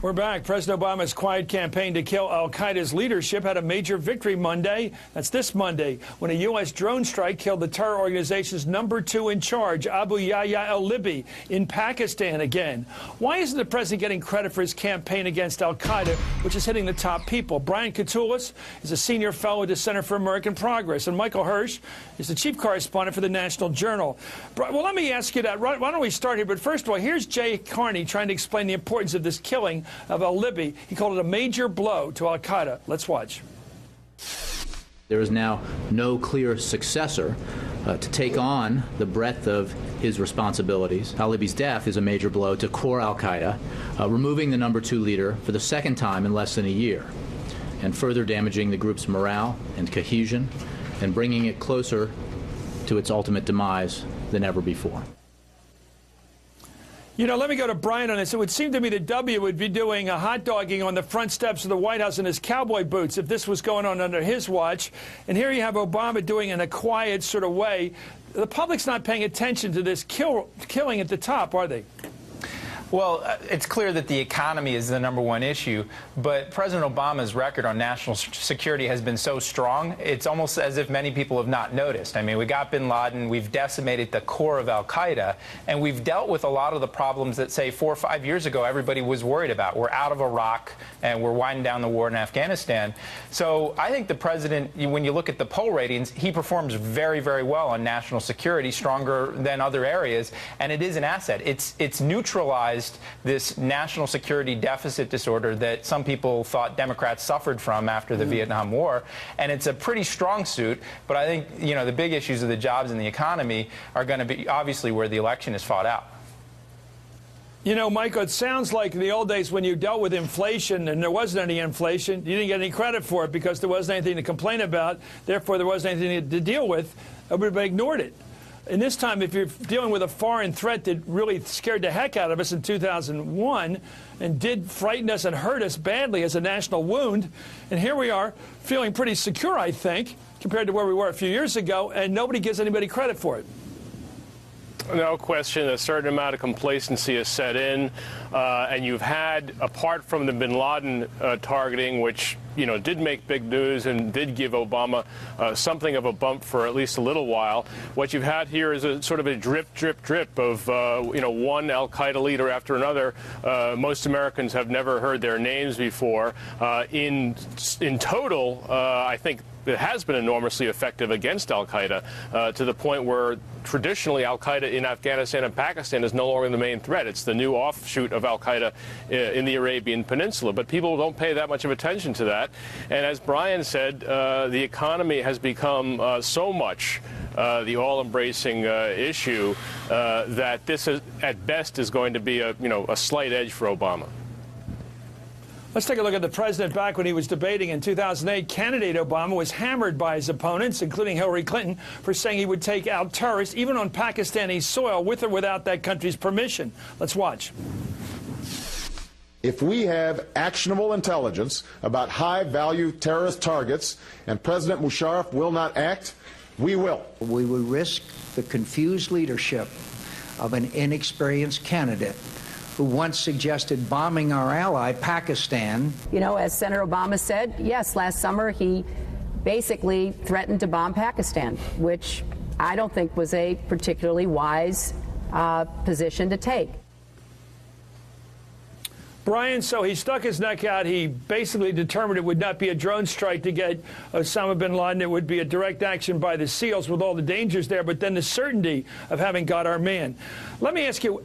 We're back. President Obama's quiet campaign to kill al-Qaeda's leadership had a major victory Monday. That's this Monday, when a U.S. drone strike killed the terror organization's #2 in charge, Abu Yahya Al-Libi, in Pakistan again. Why isn't the president getting credit for his campaign against al-Qaeda, which is hitting the top people? Brian Katulis is a senior fellow at the Center for American Progress, and Michael Hirsch is the chief correspondent for the National Journal. Well, let me ask you that. Why don't we start here? But first of all, here's Jay Carney trying to explain the importance of this killing of Al-Libi. He called it a major blow to al-Qaeda. Let's watch. There is now no clear successor to take on the breadth of his responsibilities. Al-Libi's death is a major blow to core al-Qaeda, removing the #2 leader for the second time in less than a year, and further damaging the group's morale and cohesion, and bringing it closer to its ultimate demise than ever before. You know, let me go to Brian on this. It would seem to me that W would be doing a hot dogging on the front steps of the White House in his cowboy boots if this was going on under his watch. And here you have Obama doing it in a quiet sort of way. The public's not paying attention to this killing at the top, are they? Well, it's clear that the economy is the #1 issue, but President Obama's record on national security has been so strong, it's almost as if many people have not noticed. I mean, we got bin Laden, we've decimated the core of al-Qaeda, and we've dealt with a lot of the problems that, say, 4 or 5 years ago everybody was worried about. We're out of Iraq, and we're winding down the war in Afghanistan. So I think the president, when you look at the poll ratings, he performs very, very well on national security, stronger than other areas, and it is an asset. It's neutralized this national security deficit disorder that some people thought Democrats suffered from after the Vietnam War, and it's a pretty strong suit. But I think, you know, the big issues of the jobs and the economy are going to be obviously where the election is fought out. You know, Michael, it sounds like in the old days when you dealt with inflation and there wasn't any inflation, you didn't get any credit for it because there wasn't anything to complain about. Therefore, there wasn't anything to deal with. Everybody ignored it. And this time, if you're dealing with a foreign threat that really scared the heck out of us in 2001 and did frighten us and hurt us badly as a national wound, and here we are feeling pretty secure, I think, compared to where we were a few years ago, and nobody gives anybody credit for it. No question, a certain amount of complacency has set in, and you've had, apart from the bin Laden targeting, which, you know, did make big news and did give Obama something of a bump for at least a little while, what you've had here is a sort of a drip, drip, drip of, you know, one al-Qaeda leader after another. Most Americans have never heard their names before. In total, I think it has been enormously effective against al-Qaeda to the point where traditionally al-Qaeda in Afghanistan and Pakistan is no longer the main threat. It's the new offshoot of al-Qaeda in the Arabian Peninsula. But people don't pay that much of attention to that. And as Brian said, the economy has become so much the all-embracing issue that this is, at best, is going to be a slight edge for Obama. Let's take a look at the president back when he was debating in 2008. Candidate Obama was hammered by his opponents, including Hillary Clinton, for saying he would take out terrorists, even on Pakistani soil, with or without that country's permission. Let's watch. If we have actionable intelligence about high-value terrorist targets and President Musharraf will not act, we will. We would risk the confused leadership of an inexperienced candidate who once suggested bombing our ally, Pakistan. You know, as Senator Obama said, yes, last summer he basically threatened to bomb Pakistan, which I don't think was a particularly wise position to take. Brian, so he stuck his neck out. He basically determined it would not be a drone strike to get Osama bin Laden. It would be a direct action by the SEALs with all the dangers there, but then the certainty of having got our man. Let me ask you,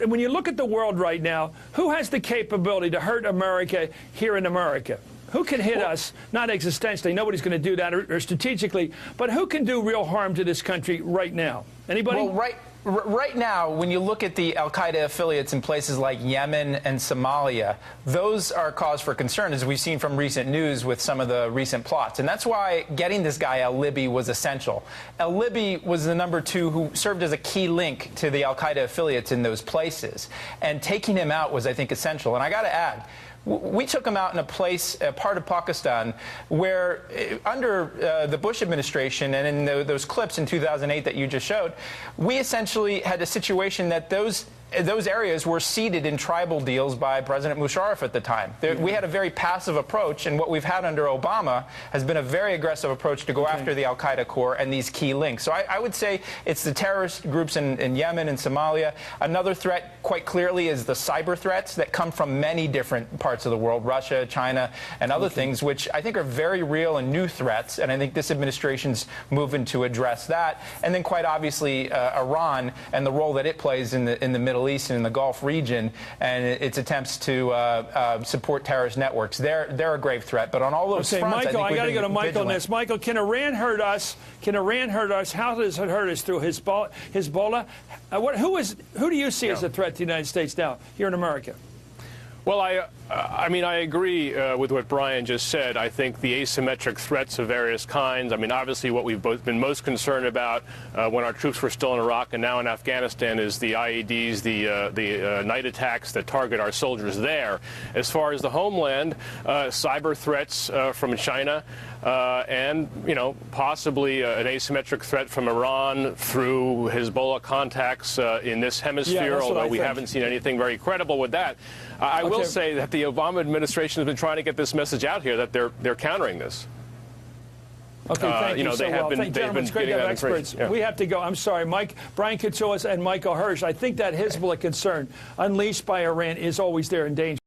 when you look at the world right now, who has the capability to hurt America here in America? Who can hit us, not existentially, nobody's going to do that, or strategically, but who can do real harm to this country right now? Anybody? Well, right now, when you look at the al-Qaeda affiliates in places like Yemen and Somalia, those are cause for concern, as we've seen from recent news with some of the recent plots. And that's why getting this guy Al-Libi was essential. Al-Libi was the #2 who served as a key link to the al-Qaeda affiliates in those places. And taking him out was, I think, essential. And I got to add, we took him out in a part of Pakistan where, under the Bush administration and in those clips in 2008 that you just showed, we essentially had a situation that those those areas were seeded in tribal deals by President Musharraf at the time. We had a very passive approach, and what we've had under Obama has been a very aggressive approach to go after the al-Qaeda core and these key links. So I would say it's the terrorist groups in Yemen and Somalia. Another threat, quite clearly, is the cyber threats that come from many different parts of the world, Russia, China, and other things, which I think are very real and new threats, and I think this administration's moving to address that. And then, quite obviously, Iran and the role that it plays in the Middle East and in the Gulf region, and its attempts to support terrorist networks. They're a grave threat. But on all those fronts, Michael, I got to go to Michael on vigilant. this. Michael, can Iran hurt us? Can Iran hurt us? How does it hurt us? Through Hezbollah? Who do you see as a threat to the United States now here in America? Well, I mean, I agree with what Brian just said. I think the asymmetric threats of various kinds. I mean, obviously, what we've both been most concerned about when our troops were still in Iraq and now in Afghanistan is the IEDs, the night attacks that target our soldiers there. As far as the homeland, cyber threats from China. And, possibly an asymmetric threat from Iran through Hezbollah contacts in this hemisphere, although we haven't seen anything very credible with that. I will say that the Obama administration has been trying to get this message out here that they're countering this. Okay, thank you. Gentlemen, it's great to have experts. Yeah. We have to go. I'm sorry, Brian Katsulas and Michael Hirsch. I think that Hezbollah concern unleashed by Iran is always there in danger.